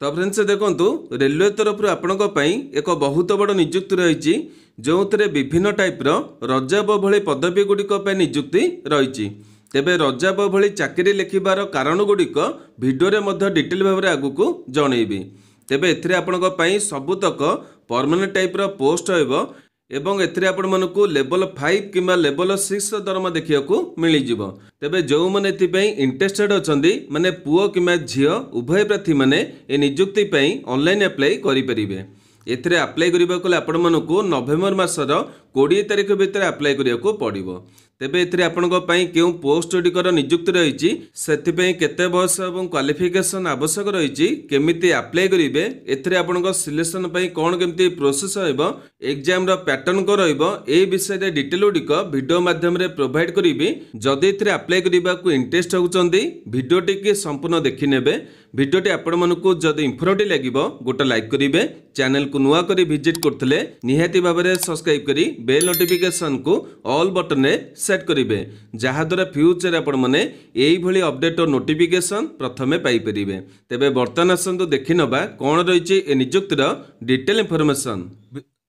तो फ्रेंड्स देखंतु रेलवे तरफ आपणक एक बहुत बड़ नियुक्ति रही जो थे विभिन्न टाइप्र रजाब भली पदवी गुड़िक नियुक्ति रही। तेबे रजाब भली चाकरी लिखिबार कारण गुड़िक भिडियो डिटेल भाव में आगू जनइबी। तेबे एथिरे आपणक सबुतक परमानेंट टाइप्र पोस्ट होइबो एवं एथिरे आपण मानकु लेवल 5 किंबा लेवल 6 दरमा देखिया मिल जिवो। तेबे जो माने एथिपई इंटरेस्टेड अछंदी माने पुओ किंबा झियो उभय प्रार्थी माने ए नियुक्ति पई ऑनलाइन अप्लाई करि परिबे। एथिरे अप्लाई करिबा कोले आपण मानकु नवेम्बर मासर 20 तारिख भितर अप्लाई करिया पड़िबो। तेबे एथिरे आपणक पई केउ पोस्ट गुडिकर नियुक्ति रही सेथिपई केते बयस एवं क्वालिफिकेशन आवश्यक रही केमिति अप्लाई करिवे एथिरे आपणक सिलेक्शन पई कोन केमिति प्रोसेस होइबो एग्जाम रो पैटर्न को रहिबो ए विषय रे डिटेल गुडिक वीडियो माध्यम रे प्रोवाइड करिबी। जदि एथिरे अप्लाई करिबा को इंटरेस्ट होउचंदी वीडियोटी के संपूर्ण देखि नेबे। वीडियोटी आपण मानकु जदि इंफॉर्मेटिव लागिबो गोटे लाइक करिवे। चैनल को नुआ करी विजिट करथिले निहाती भाबरे सब्सक्राइब करी बेल नोटिफिकेशन को ऑल बटन रे सेट करिवे जहा द्वारा फ्यूचर आपण माने एई भली अपडेट और नोटिफिकेशन प्रथमे पाई परिबे। तेबे वर्तमान आसंतु देखि नबा कोन रहिछि ए नियुक्तिर डिटेल इंफॉर्मेशन।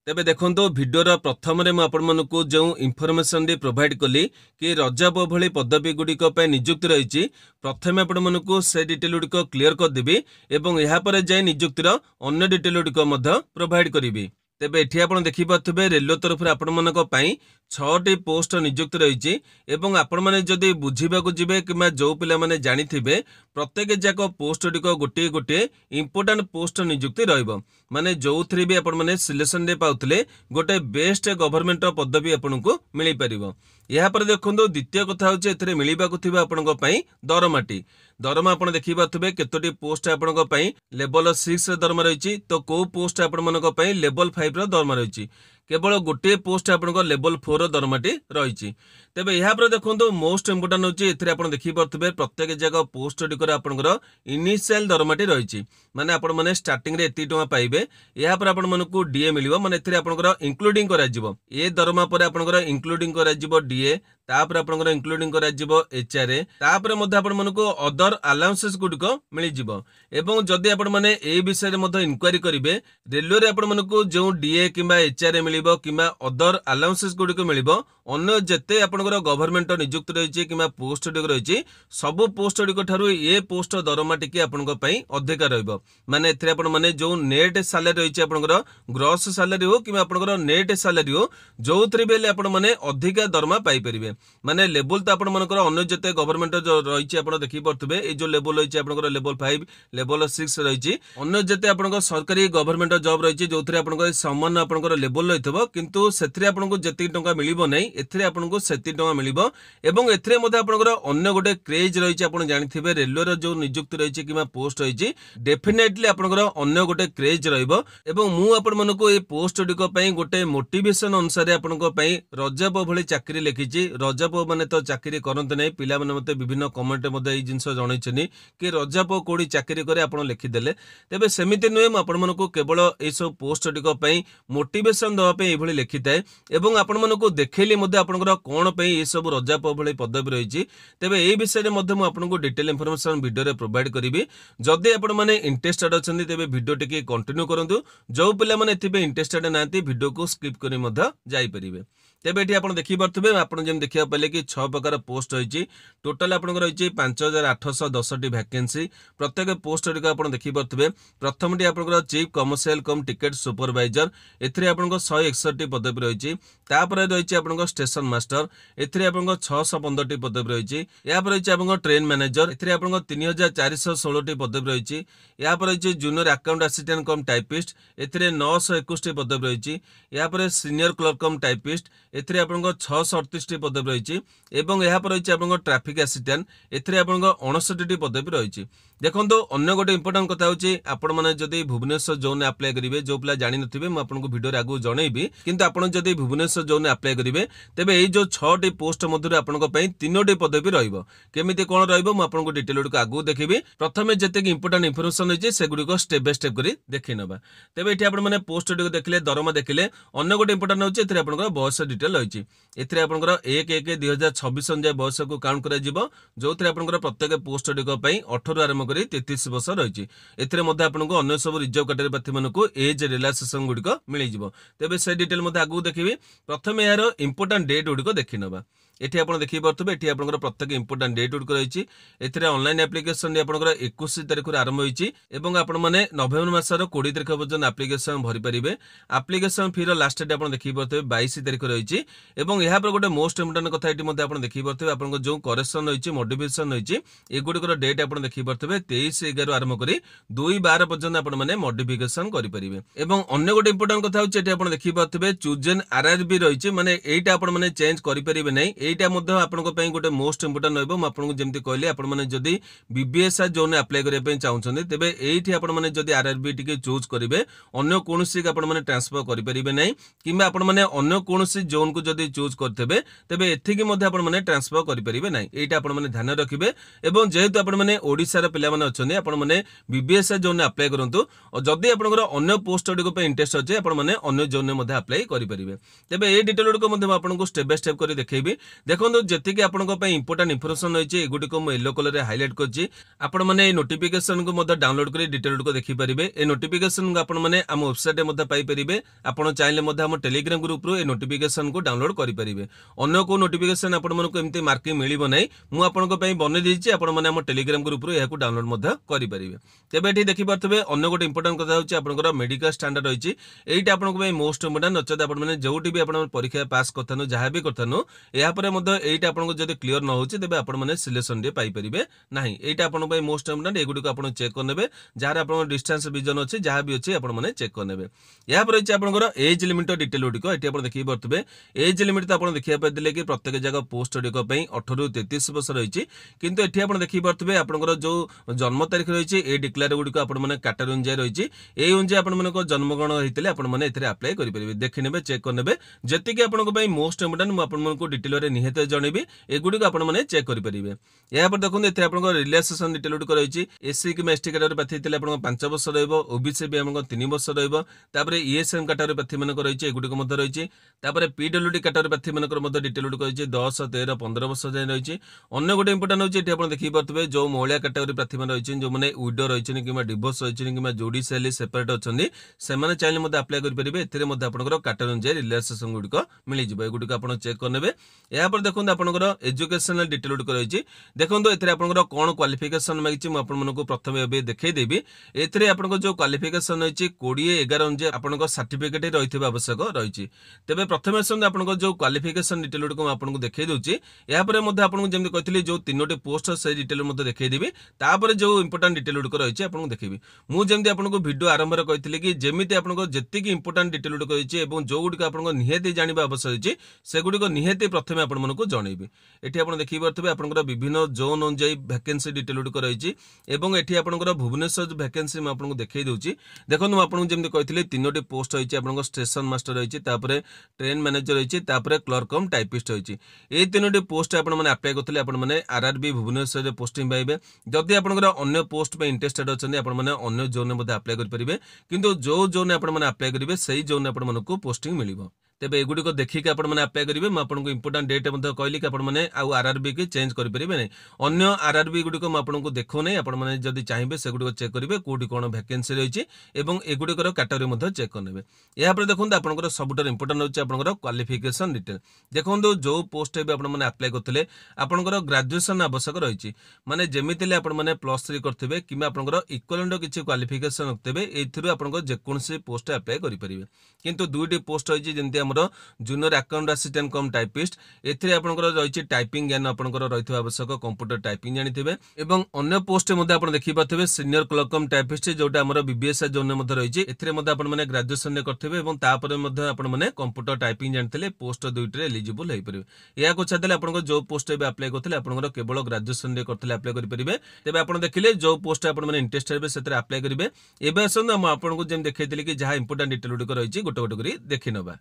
तेबे देखंतो वीडियोर प्रथम रे आपण मानकु जो इंफॉर्मेशन दी प्रोवाइड कली कि रजाब भली पदवी गुड़िक नियुक्ति रही प्रथम आपण मानकु से डिटेल गुड़िक क्लियर कर देबी एवं यहाँ पर जाए नियुक्तिर अन्य डिटेल गुड़िक प्रोवाइड करी। तेबे एठी आपण देखि पाथबे रेलवे तरफ आपण मानक पई 6टी पोस्ट नियुक्ति रही एवं आपण माने जदि बुझीबाकू जिबे किमा जो पिला माने जानिथिबे प्रत्येक जाक पोस्ट गुड़िक गोटे गोटे इंपोर्टेंट पोस्ट नियुक्ति रहिबो माने जो थ्री भी आपण माने सिलेक्शन दे पाउतले गोटे बेस्ट गवर्नमेंट पदवी आपनकू मिली परिबो। यहाँ पर देखो द्वितीय कथा होचे एथिरे मिलिबाकू थिबा आपनक पई दरमाटी दरमा आपण देखि पाथबे केतोटी पोस्ट आपनक पई लेवल 6 रे दरमा रहिछि तो को पोस्ट आपण मानक पई लेवल 5 रे दरमा रहिछि केवल गोटे पोस्ट आपनक लेवल 4 रो दरमाटी रहिछि। तेबे यहाँ पर देखो मोस्ट इंपोर्टेंट होची एथिरे आपण देखि पाथबे प्रत्येक जगह पोस्ट डिकर आपनकर इनिशियल दरमाटी रहिछि माने आपण माने स्टार्टिंग रे एति टका पाइबे। यहाँ पर आपण मानकू डीए मिलिबो माने एथिरे आपनकर इंक्लूडिंग करा जिवो ए दरमा पर आपनकर इंक्लूडिंग करा जिवो डीए तापर आपनकर इंक्लूडिंग करा जिवो एचआरए तापर मध्ये आपण मानकू अदर अलाउंसेस गुडिक मिलि जिवो एवं जदि आपण माने ए विषय रे मध्ये इंक्वायरी करिवे रेलवे रे आपण मानकू जो डीए किबा एचआरए मिलिबो किबा अदर अलाउंसेस गुडिक मिलिबो अन्य जेते आपनकर गवर्नमेंट नियुक्त रहिछि किबा पोस्ट डिक रहिछि सब पोस्ट डिक थारु ए पोस्ट दरमा टिके आपनक पई अधिक रहइबो माने एथिरे आपण माने जो नेट सैलरी रहिछि आपनकर ग्रॉस सैलरी हो किबा आपनकर नेट सैलरी हो जो थ्री बेले आपण माने अधिक दरमा पाई परिबे माने लेवल तो आपण मानकर अन्य जेते गवर्नमेंट जो रहिछि आपण देखि परथबे ए जो लेवल रहिछि आपनकर लेवल 5 लेवल 6 रहिछि अन्य जेते आपनकर सरकारी गवर्नमेंट जॉब रहिछि जो थ्री आपनकर समान आपनकर लेवल रहितबो किंतु सेथरे आपनको जेति टंका मिलिबो नै एथिरे आपनको सेति टंका मिलिबो एवं एथिरे मध्ये आपनकर अन्य गोटे क्रेज रहिछि आपण जानिथिबे रेलवे रो जो नियुक्ति रहिछि किबा पोस्ट रहिछि डेफिनेटली आपनकर अन्य गोटे क्रेज रहइबो एवं मु आपण मानको ए पोस्ट डिको पई गोटे मोटिवेशन अनुसार आपनको पई रजाब भली चाकरी लिखिछि। रजाब माने तो चाकरी करंत नै पिला माने मते विभिन्न कमेंट मध्ये ए जिंस जणैछनी कि रजाब कोडी चाकरी करे आपण लिखि देले तेबे सेमिति नुए म आपण मानको केवल ए सब पोस्ट डिको पई मोटिवेशन दवा पई ए भली लिखिताय एवं आपण मानको देखैली मध्ये आपनकर कोन पई ए सब रजाब भली पदवी रहिछि तेबे ए विषय रे मध्ये म आपनको डिटेल इंफॉर्मेशन वीडियो रे प्रोवाइड करिवि। जदि आपण माने इंटरेस्टेड अछन्ती तेबे वीडियो टिके कंटिन्यू करंतु जो पिला माने एथिबे इंटरेस्टेड नांती वीडियो को स्किप करी मध्ये जाई परिबे। तेबे एठी आपण देखि परथबे आपण जेम देखिया पले कि 6 प्रकार पोस्ट रहिछि टोटल आपनकर रहिछि 5810 टी वैकेंसी प्रत्येक पोस्ट टिका आपण देखि परथबे। प्रथमटी आपनकर chief commercial cum ticket supervisor एथिरे आपनकर 161 टी पदवी रहिछि तापर रहिछि आपनकर स्टेशन मास्टर एथिरे आपनकर 615 टी पदवी रहिछि या पर रहिछि आपनकर ट्रेन मैनेजर एथिरे आपनकर 3416 टी पदवी रहिछि या पर रहिछि junior account assistant cum typist एथिरे 921 टी पदवी रहिछि या पर सीनियर क्लर्क कम टाइपिस्ट एथिरे आपनकर 638 टी पदवी रहिछि एवं यहाँ पर रहिछि आपनकर ट्रैफिक असिस्टेंट एथिरे आपनकर 59 टी पदवी रहिछि। देखंतो अन्य गोटे इंपोर्टेंट कथा होछि आपण माने जदि भुवनेश्वर जोन अप्लाई करिवे जो पिला जानि नथिबे म आपनको वीडियो रे आगु जणैबी किंतु आपण जदि भुवनेश्वर जोन अप्लाई करिवे तेबे एई जो 6टी पोस्ट मध्य आपनको पई 3टी पदवी रहइबो केमिति कोन रहइबो म आपनको डिटेल गुडी आगु देखिबी प्रथमे जते कि इंपोर्टेंट इन्फॉर्मेशन होइचे सेगुडी को स्टेप बाय स्टेप करी देखि नबा तेबे एठी आपण माने पोस्ट डिको देखले दरमा देखले अन्य गोटे इंपोर्टेंट होइचे एथिरे आपनको बयस डिटेल होइचे एथिरे आपनको 1/1/2026 अनुसार बयस को काउंट करा जिवो जोथिरे आपनको प्रत्येक पोस्ट डिको पई 18 आरंभ करी 33 वर्ष रहिचे एथिरे मध्ये आपनको अन्य सब रिजर्व कैटेगरी प्रार्थी मानको एज रिलैक्सेशन गुडी को मिलि जिवो तेबे से डिटेल मध्ये आगु देखिबी प्रथमे यार इंपोर्टेंट डेट गुडी को देखि नबा एठी आपण देखि परतबे एठी आपनकर प्रत्येक इंपोर्टेंट डेट गुड रहिछि एथिरे ऑनलाइन एप्लीकेशन रे आपनकर 21 तारिख रे आरंभ होइछि एवं आपण माने नवेम्बर मासर 20 तारिख पर्यंत एप्लीकेशन भरि परिबे एप्लीकेशन फी रो लास्ट डेट आपण देखि परतबे 22 तारिख रहिछि एवं एहा पर गोटे मोस्ट इंपोर्टेंट कथा एठी मध्ये आपण देखि परतबे आपनकर जो करेक्शन होइछि मॉडिफिकेशन होइछि ए गुडी डेट आपण देखि परतबे 23/11 आरंभ करी 2/12 पर्यंत आपण माने मॉडिफिकेशन करि परिबे एवं अन्य गोटे इंपोर्टेंट कथा होइछि एठी आपण देखि परतबे चूजन आरआरबी रहिछि माने एटा आपण माने चेंज करि परिबे नै एटा मध्ये आपनको पई गोटे मोस्ट इंपोर्टेंट रहइबो म आपनको जेमति कहले आपण माने जदी बीबीएसआर जोन अप्लाई करिया पई चाहुछन तेबे एठी आपण माने जदी आरआरबी टिके चूज करिवे अन्य कोनोसी आपण माने ट्रांसफर करि परिबे नै किबा आपण माने अन्य कोनोसी जोन को जदी चूज करथेबे तेबे एथि कि मध्ये आपण माने ट्रांसफर करि परिबे नै एटा आपण माने ध्यान रखिबे एवं जेहेतु आपण माने ओडिसा रा पिला माने अछन आपण माने बीबीएसआर जोन अप्लाई करंतु और जदी आपनकर अन्य पोस्ट टिको पे इंटरेस्ट अछि आपण माने अन्य जोन मध्ये अप्लाई करि परिबे तेबे ए डिटेल को मध्ये आपनको स्टेप बाय स्टेप करि देखैबी देखो जेतिक आपनको पई इंपोर्टेंट इन्फॉर्मेशन होइचे एगुडी को म येलो कलर रे हाइलाइट करछि आपण माने नोटिफिकेशन को मध्य डाउनलोड करी डिटेल को देखि परिबे ए नोटिफिकेशन को आपण माने हम वेबसाइट मध्य पाई परिबे आपण चाहिले मध्य हम टेलीग्राम ग्रुप रो ए नोटिफिकेशन को डाउनलोड करि परिबे अन्य को नोटिफिकेशन आपण मन को एमती मार्किंग मिलिबो नै मु आपनको पई बने दिछि आपण माने हम टेलीग्राम ग्रुप रो एहा को डाउनलोड मध्य करि परिबे तेबे एठी देखि परतबे अन्य गोटे इंपोर्टेंट कथा होछि आपनकर मेडिकल स्टैंडर्ड होइछि एटा आपनको पई मोस्ट इंपोर्टेंट नचद आपण माने जोटी भी आपण परीक्षा पास करथनो जहा भी करथनो एहा परे मध्य एटा आपनको जदी क्लियर न होछि तेबे आपण माने सिलेक्शन रे पाई परिबे नाही एटा आपण पई मोस्ट इंपोर्टेंट एगुडी को आपण चेक करनेबे जहार आपण डिस्टेंस विजन अछि जहा भी अछि आपण माने चेक करनेबे या पर अछि आपनकर एज लिमिट डिटेल गुडी को एटी आपण देखि परतबे एज लिमिट त आपण देखिया पे दिले कि प्रत्येक जगह पोस्ट गुडी को पई 18 रु 33 वर्ष रहिछि किंतु एठी आपण देखि परतबे आपनकर जो जन्म तारीख रहिछि ए डिक्लेयर गुडी को आपण माने कैटेगरी अनुसार रहिछि ए अनुसार आपण माने को जन्मगण रहितले आपण माने एथरे अप्लाई करि परिबे देखिनेबे चेक करनेबे जति कि आपनको पई मोस्ट इंपोर्टेंट मु आपण मानको डिटेल रे निहित जणेबी एगुडी को आपण माने चेक करि परिबे या पर देखुन एथे आपनको रिलेशनशिप डिटेल गुडी रहिछि एससी कि एसटी कैटेगरी प्रार्थी थिले आपनको 5 वर्ष रहइबो ओबीसी भी आपनको 3 वर्ष रहइबो तापरे ईएसएम कैटेगरी प्रार्थी मानको रहिछि एगुडी को मध्य रहिछि तापरे पीडब्ल्यूडी कैटेगरी प्रार्थी मानको मध्य डिटेल गुडी रहिछि 10 13 15 वर्ष जाय रहिछि अन्य गोटे इंपोर्टेंट होछि एठी आपण देखि परतबे जो महिला कैटेगरी प्रार्थी मान रहिछि जो माने विडो रहिछि किबा डिवोर्स रहिछि किबा जुडिशियली सेपरेट अछन्दी से माने चाहिले मध्य अप्लाई करि परिबे एथिरे मध्य आपनको कैटेगरी अनुसार रिलेशनशिप गुडी को मिलि जिवो एगुडी को आपण चेक करनेबे या पर देखुन आपनको एजुकेशनल डिटेल गुडी रहिछि देखंतो एथिरे आपनको कोन क्वालिफिकेशन मागिछि म आपण मनकु प्रथमे एबे देखै देबी एथिरे आपनको जो क्वालिफिकेशन होइछि 20 11 जे आपनको सर्टिफिकेट रहिथिबा आवश्यक रहिछि तेबे प्रथमे संद आपनको जो क्वालिफिकेशन डिटेल गुडी को आपनको देखै दोछि या परे मध्ये आपनको जेमि कहथिली जो तीनोटी पोस्ट से डिटेल मध्ये देखै देबी तापर जो इंपोर्टेंट डिटेल गुडी रहिछि आपनको देखैबी मु जेमि आपनको वीडियो आरंभ रे कहथिली कि जेमिति आपनको जेति कि इंपोर्टेंट डिटेल गुडी रहिछि एवं जो गुडी आपनको निहेति जानिबा आवश्यक रहिछि से गुडी को निहेति प्रथमे आपण मनकु जणैबी एठी आपण देखि परतबे आपनकर विभिन्न जोन अनुसार वैकेंसी डिटेल गुडी रहिछि एवं एठी आपनकर भुवनेश्वर वैकेंसी म आपनको देखै दोछि देखनु आपनको जेमि कहथिले तीनोटी पोस्ट रहिछि आपनको स्टेशन मास्टर रहिछि तापरे ट्रेन मैनेजर रहिछि तापरे क्लर्क कम टाइपिस्ट रहिछि ए तीनोटी पोस्ट आपण माने अप्लाई करथले आपण माने आरआरबी भुवनेश्वर रे पोस्टिंग पाइबे जदि आपनकर अन्य पोस्ट पे इंटरेस्टेड अछन आपण माने अन्य जोन मध्ये अप्लाई कर परिबे किंतु जो जोन आपण माने अप्लाई करिवे सही जोन आपण मानको पोस्टिंग मिलिबो तेबे एगुडी को देखिक आपण माने अप्लाई करिवे म आपनको इंपोर्टेंट डेट मध्ये कहली कि आपण माने आ आरआरबी के चेंज करि परिबे नै अन्य आरआरबी गुडी को म आपनको देखो नै आपण माने जदी चाहिबे से गुडी को चेक करिवे कोडी कोन वैकेंसी रहिछि एवं एगुडी को कैटेगरी मध्ये चेक करनेबे या पर देखुन आपनकर सबटर इंपोर्टेंट होछि आपनकर क्वालिफिकेशन डिटेल देखुन जो पोस्ट हे आपण माने अप्लाई करथले आपनकर ग्रेजुएशन आवश्यक रहिछि माने जेमितिले आपण माने +3 करथिबे किबा आपनकर इक्विवेलेंट किछि क्वालिफिकेशन रखथिबे एथिरु आपनकर जे कोनसी पोस्ट अप्लाई करि परिबे किंतु दुईटी पोस्ट होछि जेंति हमरो junior account assistant cum typist एथिरे आपनकर रहिछि टाइपिंग ज्ञान आपनकर रहिथबा आवश्यक कंप्यूटर टाइपिंग जानिथिबे एवं अन्य पोस्ट मध्ये आपण देखि पाथबे सीनियर क्लर्क कम टाइपिस्ट जोटा हमरो बीबीएस जोन मध्ये रहिछि एथिरे मध्ये आपण माने ग्रेजुएशन ने करथिबे एवं तापर मध्ये आपण माने कंप्यूटर टाइपिंग जानिथिले पोस्ट दुईटी एलिजिबल होई परिबे या को छादले आपनकर जो पोस्ट बे अप्लाई करथिले आपनकर केवल ग्रेजुएशन रे करथिले अप्लाई करि परिबे तेबे आपण देखिले जो पोस्ट आपण माने इंटरेस्ट हेबे सेतरे अप्लाई करिवे एबे असन हम आपनको जेम देखैतिले कि जहा इंपोर्टेंट डिटेल गुडी रहिछि गोटे गोटे करी देखि नबा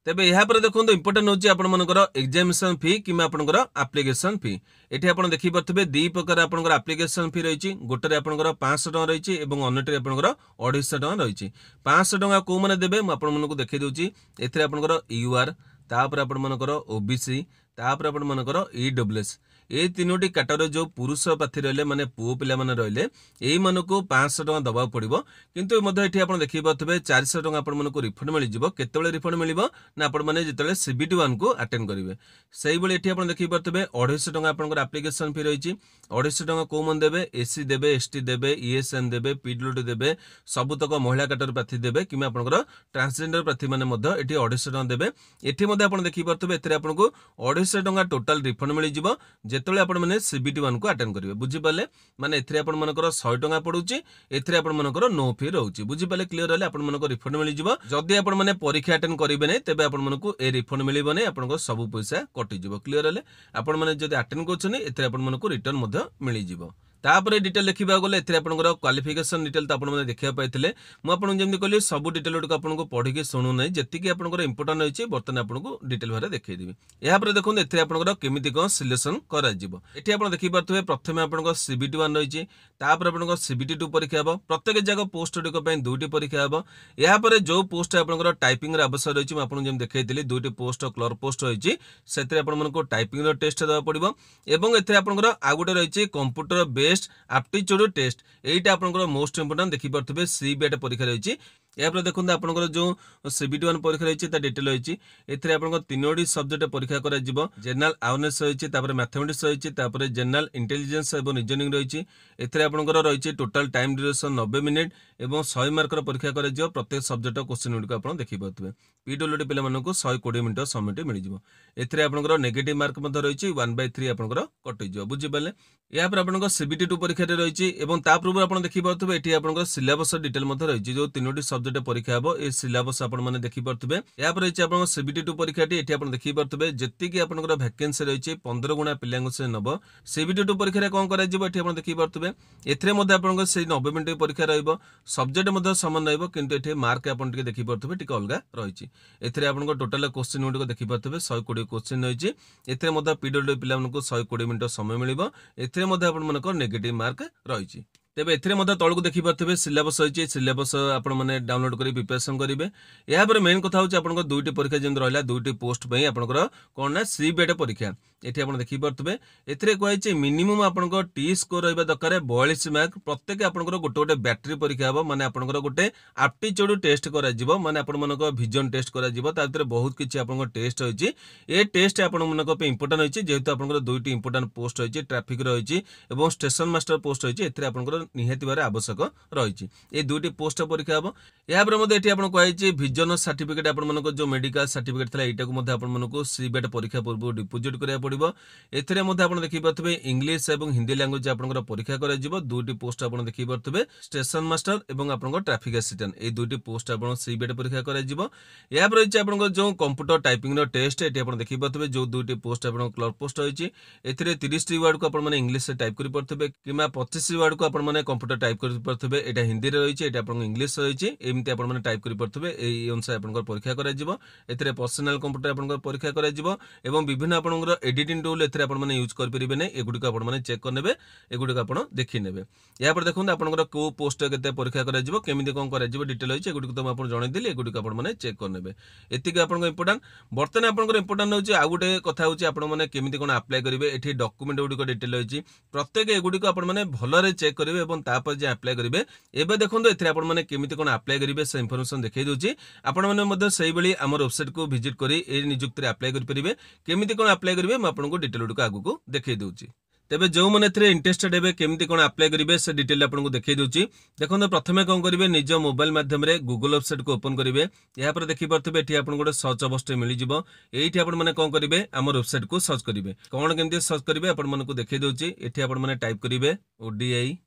तेबे यहाँ पर देखो इंपोर्टेंट होची आपनकर एग्जामिनेशन फी कि आपनकर एप्लिकेशन फी। एठी आपण देखि पारथिबे दी प्रकार आपनकर एप्लिकेशन फी रहिछि। गोटरे आपनकर 500 टका रहिछि एवं अन्यटे आपनकर 250 टका रहिछि। 500 टका को माने देबे म आपन मनकु देखै दोछि। एथिरे आपनकर यूआर तापर आपण मनकर ओबीसी तापर आपण मनकर ईडब्ल्यूएस ए तीनोटी कैटेगरी जो पुरुष प्रार्थी रहिले माने पुओ पिला माने रहिले एई मानको 500 टका दबा पड़िबो। किंतु मध्ये एठी आपण देखि पारथिबे 400 टका आपण मनकु रिफंड मिलि जिवो। केतेबेले रिफंड मिलिबो ना आपण माने जेतेबेले सीबीटी 1 को अटेंड करिवे सेही बेले एठी आपण देखि पारथिबे 250 टका आपनकर एप्लिकेशन फी रहिछि। 250 टका को मन देबे एससी देबे एसटी देबे ईएसएन देबे पीडब्ल्यूडी देबे सबुतक महिला कैटेगरी प्रार्थी देबे किमा आपनकर ट्रांसजेंडर प्रार्थी माने मध्ये एठी 250 टका देबे। एठी मध्ये आपण देखि पारथिबे एथिरे आपनकु 250 टका टोटल रिफंड मिलि जिवो जेतेबेले आपण माने सीबीटी 1 को अटेंड करिवे। बुझि पाले माने एथिरे आपण मनकर 100 टका पडुची एथिरे आपण मनकर नो फी रहउची। बुझि पाले क्लियर हले आपण मनकर रिफंड मिलि जिवो। जदि आपण माने परीक्षा अटेंड करिवे नै तेबे आपण मनकु ए रिफंड मिलिबो नै आपनको सब पैसा कटि जिवो। क्लियर हले आपण माने जदि अटेंड करछनी एथिरे आपण मनकु रिटर्न मध्ये मिलि जिवो। तापर डिटेल देखा गले एथिरे आपनकर क्वालिफिकेशन डिटेल तो आपण माने देखिया पाइथिले मु आपन जेमि कहली सब डिटेल गुडको आपनको पढिके सुनु नै जेतिकी आपनकर इंपोर्टेंट होइछि बर्तन आपनको डिटेल भारे देखै देबी। या पर देखुन एथिरे आपनकर केमिति कोन सिलेक्शन करा जिवो। एठी आपण देखि पारथबे प्रथमे आपनकर सीबीटी 1 रहिछि तापर आपनकर सीबीटी 2 परीक्षा हबो। प्रत्येक जगह पोस्ट गुडको पय दुटी परीक्षा हबो। या पर जो पोस्ट आपनकर टाइपिंग रे आवश्यक रहिछि मु आपन जेमि देखैथिली दुटी पोस्ट क्लर्क पोस्ट रहिछि सेथिरे आपण मनको टाइपिंग रो टेस्ट देबा पड़िबो एवं एथिरे आपनकर आ गुटे रहिछि कंप्यूटर बेस्ड एप्टीट्यूड टेस्ट एटा आपनकर मोस्ट इंपोर्टेंट देखि पारथबे सीबीएट परीक्षा रहिछि। यापर देखुन आपनकर जो सीबीटी 1 परीक्षा रहिछि ता डिटेल रहिछि। एथिरे आपनकर तीनोटी सब्जेक्ट परीक्षा करा जिवो। जनरल अवेयरनेस रहिछि तापर मैथमेटिक्स रहिछि तापर जनरल इंटेलिजेंस एवं रीजनिंग रहिछि। एथिरे आपनकर रहिछि टोटल टाइम ड्यूरेशन 90 मिनिट एवं 100 मार्क रो परीक्षा करा जिवो। प्रत्येक सब्जेक्ट क्वेश्चन गुडको आपन देखि पारथबे। पीडब्ल्यूडी पिला मानको 120 मिनिट समय मिलि जिवो। एथिरे आपनकर नेगेटिव मार्क मध्ये रहिछि 1/3 आपनकर कटि जिवो। बुझि पाले या पर आपनकर सीबीटी 2 परीक्षा रे रहिछि एवं ता पूर्व आपन देखि पारथबे एठी आपनकर सिलेबस डिटेल मध्ये रहिछि जो तीनोटी सब्जेक्ट परीक्षा हबो ए सिलेबस आपन माने देखि पारथबे। या पर रहिछि आपन सीबीटी 2 परीक्षाटी एठी आपन देखि पारथबे जेतिकी आपनकर वैकेंसी रहिछि 15 गुणा पिलांग से नबो। सीबीटी 2 परीक्षा रे कोन करा जिवो एठी आपन देखि पारथबे एथिरे मध्ये आपनकर से 90 मिनिट परीक्षा रहइबो। सब्जेक्ट मध्ये समान रहइबो किंतु एठी मार्क आपन टिके देखि पारथबे टिके अलगा रहिछि। एथिरे आपनकर टोटल क्वेश्चन गुडको देखि पारथबे 120 क्वेश्चन रहिछि। एथिरे मध्ये पीडब्ल्यूडी पिला मानको 120 मिनिट समय मिलिबो। एथिरे मध्ये आपन मानकर नेगेटिव मार्क रहिछि। तेबे एथिरे मध्ये तळकु देखि पारथबे सिलेबस रहिछि। सिलेबस आपण माने डाउनलोड करी प्रिपरेशन करिवे। या पर मेन कथा होछि आपनकर दुईटी परीक्षा जेंद रहला दुईटी पोस्ट पई आपनकर कोन ना सीबीएट परीक्षा एठी आपण देखि पारथबे। एथिरे कहैछि मिनिमम आपनकर टी स्कोर रहबा दरकार 42 मार्क। प्रत्येक आपनकर गोटे गोटे बैटरी परीक्षा हबो माने आपनकर गोटे एप्टीट्यूड टेस्ट करा जिवो माने आपण मानकर विजन टेस्ट करा जिवो। ता भीतर बहुत किछि आपनकर टेस्ट होइछि। ए टेस्ट आपण मानकर पे इंपोर्टेंट होइछि जेहेतु आपनकर दुईटी इंपोर्टेंट पोस्ट होइछि ट्रैफिक रहिछि एवं स्टेशन मास्टर पोस्ट होइछि। एथिरे आपनकर निहाती बारे आवश्यक रहिछि। ए दुईटी पोस्ट परीक्षा हबो। या पर मध्ये एठी आपण कहैछि विजन सर्टिफिकेट आपण मानकर जो मेडिकल सर्टिफिकेट थला एटा को मध्ये आपण मानकर सीबीएट परीक्षा पूर्व डिपोजिट करिया पड़िबो। एथिरे मध्ये आपण देखि पारथबे इंग्लिश एवं हिंदी लैंग्वेज आपनकर परीक्षा करा जिवो। दुईटी पोस्ट आपण देखि पारथबे स्टेशन मास्टर एवं आपनकर ट्रैफिक असिस्टेंट ए दुईटी पोस्ट आपण सीबीएट परीक्षा करा जिवो। या पर रहिछि आपनकर जो कंप्यूटर टाइपिंग रो टेस्ट एठी आपण देखि पारथबे जो दुईटी पोस्ट आपण क्लर्क पोस्ट होइछि। एथिरे 30 टी वर्ड को आपण माने इंग्लिश से टाइप करि पारथबे किमा 25 वर्ड को आपण माने कंप्यूटर टाइप करि पारथबे। एटा हिंदी रे रहिछि एटा आपण इंग्लिश रहिछि एमिति आपण माने टाइप करि पारथबे। एई अनुसार आपनकर परीक्षा करा जिवो। एथिरे पर्सनल कंप्यूटर आपनकर परीक्षा करा जिवो एवं विभिन्न आपनकर एडिटिंग टूल एथिरे आपण माने यूज कर परिबे नै एगुडी को आपण माने चेक कर नेबे एगुडी को आपण देखि नेबे। या पर देखुन आपनकर को पोस्ट केते परीक्षा करा जिवो केमिति कोन करा जिवो डिटेल होइछि एगुडी को तो आपण जणै देली एगुडी को आपण माने चेक कर नेबे। एतिके आपनकर इंपोर्टेंट बर्तन आपनकर इंपोर्टेंट होइछि। आ गुटे कथा होइछि आपण माने केमिति कोन अप्लाई करिवे एठी डॉक्यूमेंट गुडी को डिटेल होइछि। प्रत्येक एगुडी को आपण माने भलरे चेक करिवे एवं तापर जे अप्लाई करिवे। एबे देखुन एथिरे आपण माने केमिति कोन अप्लाई करिवे से इंफॉर्मेशन देखै दोछि। आपण माने मध्ये सही बेली हमर वेबसाइट को विजिट करी ए नियुक्ति रे अप्लाई करि परिबे। केमिति कोन अप्लाई करिवे म आपन को डिटेल गुडी को आगु को देखै दोछि। तेबे जो माने एथिरे इंटरेस्टेड हेबे केमिति कोन अप्लाई करिवे से डिटेल आपन को देखै दोछि। देखोन प्रथमे कोन करिवे निज मोबाइल माध्यम रे गूगल वेबसाइट को ओपन करिवे। या पर देखि परथबे एठी आपन गोटे सर्च बॉक्स मिलि जिवो। एठी आपन माने कोन करिवे हमर वेबसाइट को सर्च करिवे। कोन केमिति सर्च करिवे आपन मन को देखै दोछि। एठी आपन माने टाइप करिवे ओडीआई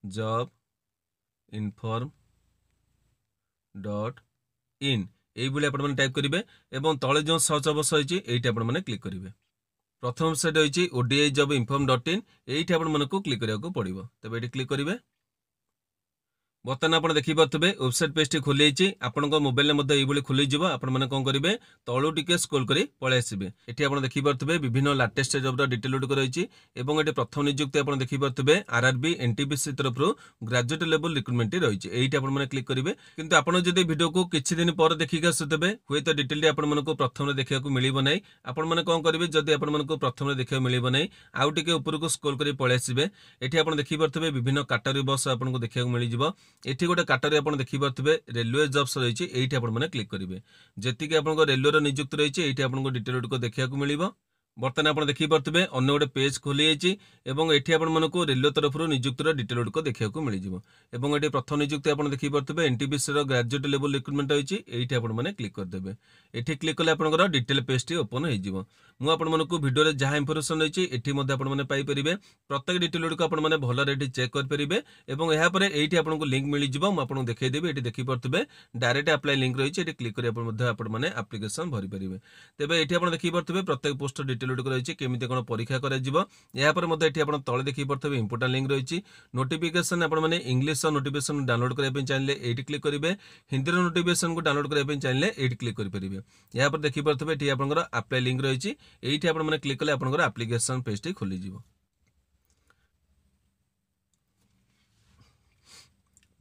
जॉब इन्फॉर्म .in एई बुले आपन माने टाइप करिवे एवं तळे जो सर्च बॉक्स होइछि एठी आपन माने क्लिक करिवे। प्रथम वेबसाइट होइछि ओडीआई जॉब इन्फॉर्म .in एठी आपन मन को क्लिक करिया को पड़िबो। तबे एठी क्लिक करिवे। बर्तमान आप देखिपे वेबसाइट पेज टी खोली आपण मोबाइल में खोली आपण कौन करेंगे तलू टी स्क्रोल कर पलि आसवे ये आप देखिपे विभिन्न लाटेस्ट जॉब डिटेल गुड़िक रही है। प्रथम नियुक्ति आप देखिपे आरआरबी एनटीपीसी तरफ ग्रेजुएट लेवल रिक्रुटमेंट रही है ये क्लिक करेंगे। किंतु आपड़ जब भिडियो को किसी दिन पर देखिक आसुवे हुए तो डिटेल आपको प्रथम देखा मिलना ना आपण मैंने कौन करेंगे जदि आपको प्रथम देखा मिलना ना आउ टे ऊपर को स्क्रोल कर पलि आसवे ये आप देखिपे विभिन्न कैटेगरी बस आपको देखा मिल एठी गोटे कैटेगरी आप देखिपे रेलवे जॉब्स रही है ये आप क्लिक करेंगे जी आप रेलवे नियुक्ति रही है ये आपको डिटेल गुड़िक देखा मिल। बर्तमान आप देखिपे अन्य गोटे पेज खोली ये आपको रेलवे तरफ नियुक्तिर डिटेल गुड़िक देखा मिल ये प्रथम नियुक्ति आप देखिपे एनटीपीसी ग्रेजुएट लेवल रिक्रुटमेंट रही है ये आपने क्लिक करदे ये क्लिक कले आप डिटेल पेज टी ओपन हो मुझे भिडियो जहाँ इनफर्मेशन रही है आपने पाइपर प्रत्येक डिटेल गुड़िक आपने भलि चेक करेंगे और यापर ये आपको लिंक मिल जाए मुझे देखईदेवी ये देखिपे डायरेक्ट अप्लाई लिंक रही है क्लिक कर आप्लिकेसन भरी पारे तेज ये आप देखिपे प्रत्येक पोस्ट डिटेल गुड़िक रही है केमी कौन परीक्षा कर तले देखिपे इंपोर्टां लिंक रही नोटिफिकेशन आपने इंग्लिश नोटिफिकेशन डाउनलोड करने चाहिए ये क्लिक करेंगे हिंदी नोटिफिकेशन को डाउनलोड करने चाहिए ये क्लिक करेंगे यहाँ पर देखिपे ये आप अप्लाई लिंक रही है ये आपने क्लिक कले आप आप्लिकेसन पेज टी खोलीज।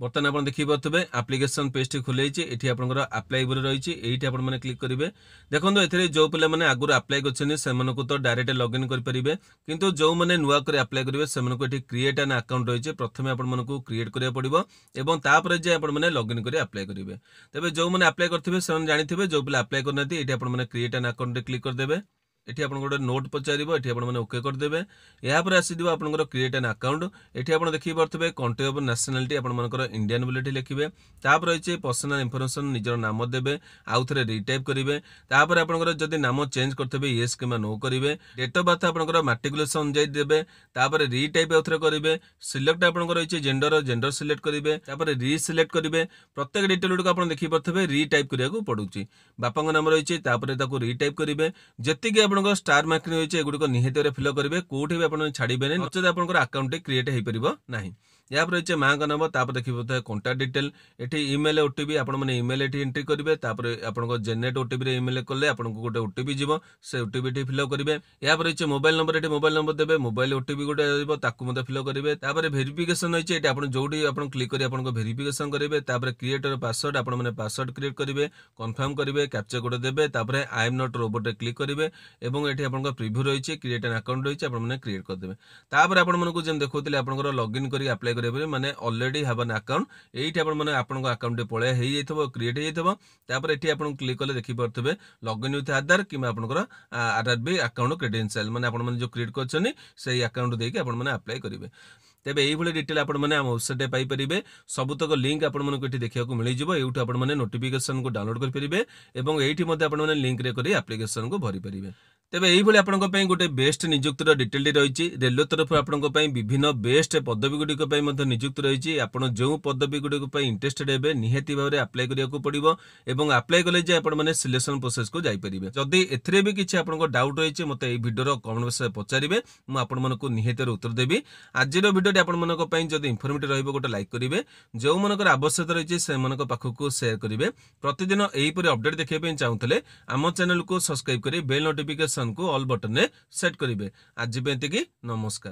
बर्तमान आप देखिपे आप्लिकेसन पेज टी खोली ये आपंकर अप्लाई रही है ये आपने क्लिक करेंगे। देखो ये जो पे आगुरी अप्लाई कर तो डायरेक्ट लॉगिन करेंगे किंतु जो मैंने नुआ कर अप्लाई करेंगे से क्रिएट एन अकाउंट रही है प्रथम आपको क्रिएट करा पड़ो और तापर जे आपने लॉगिन कर अप्लाई करेंगे। तेज जो मैंने अप्लाई करेंगे से जानी जो पे अप्लाई करना ये आपने क्रिएट एन अकाउंट क्लिक करदे ये आप गोटे नोट पचार ये आपने ओके करदे यापर आसीज आप क्रिएट एन अकाउंट ये आप देखिपे कंट्री ऑफ नेशनलिटी आपर इंडियन बोली लिखे तापर रही पर्सनल इनफॉरमेशन निजर नाम देवे आउ थे रिटाइप करेंगे तापर आपंकर जदि नाम चेंज करते येस कि नो करेंगे डेट ऑफ बर्थ आपंकर मैट्रिकुलेशन अनुजाई देवे तापर रिटाइप आउ थे करेंगे सिलेक्ट आपंकर रही जेंडर सिलेक्ट करेंगे तापर रिसिलेक्ट करेंगे प्रत्येक डिटेल गुड़िक आप देखिपे रिटाइप कराया पड़ुची बापा नाम रही है रिटाइप करेंगे जी स्टार मार्किंग रही है एगुड़िक निहत फिल करेंगे कौटी भी आप छाड़े नचेत आप अकाउंट क्रिएट हो पार ना यहाँ रही है माँ का नाम तापर देखिए कॉन्टैक्ट डिटेल ये इमेल ओटीपी आपने इमेल ये एंट्री करेंगे तापर आप जेनेट ओटीपी इमेल कले आपको गोटे ओटीपी जीव से ओटीपी फिल करेंगे यहाँ रही है मोबाइल नंबर ये मोबाइल नंबर देवे मोबाइल ओटीपी गोटे फिल करेंगे तापर वेरिफिकेशन रही है ये जो क्लिक कर वेरिफिकेशन करेंगे तापर क्रिएटर पासवर्ड आपने पासवर्ड क्रिएट करेंगे कन्फर्म करेंगे कैप्चा कोड देवे तापर I am not robot click करेंगे और ये आप प्रिव्यू रही है क्रिएट एन अकाउंट रही है आपने क्रिएट करदे तापर आपको जब देखते आप लॉगिन कर अप्लाई करेंगे माने ऑलरेडी हैव एन अकाउंट ये आपन अकाउंट पळे हो क्रिएट होपर ये आप क्लिक कले देखिपे लॉगिन विथ आधार कि आरआरबी अकाउंट क्रेडेंशियल माने आपन जो क्रिएट कर अकाउंट देके आपन अप्लाई करेंगे। तेज ये डिटेल आपने वेबसाइट पाइपर सबुतक लिंक आपको ये देखा मिल जाए यूँ आपने नोटिफिकेशन को डाउनलोड करेंगे और ये आपने लिंक कर एप्लिकेशन को भरी पारे। तेज ये आपंपाई गोटे बेस्ट नियुक्तिर डिटेल रही रेलवे तरफ आपंपाई विभिन्न बेस्ट पदवी गुड़िक नियुक्ति रही है आपड़ जो पदवी गुड़िक इंटरेस्टेड हे निहाती भाव में अप्लाई करा पड़ो और अप्लाई कले आपने सिलेक्शन प्रोसेस को जापरेंगे। जदि एथरे भी किसी आप डाउट रही है मतलब भिडर कमेंट बक्स पचारे मुझे निहाती उत्तर देवी। आज भिडियो आपंपाई जब इनफर्मेटिव रही गोटे लाइक करेंगे जो मनकर आवश्यकता रही है पाखक सेयार करेंगे प्रतिदिन यहीपरि अपडेट देखा चाहूले आम चैनल को सब्सक्राइब कर बेल नोटिफिकेशन को ऑल बटन ने सेट करेंगे। आज नमस्कार।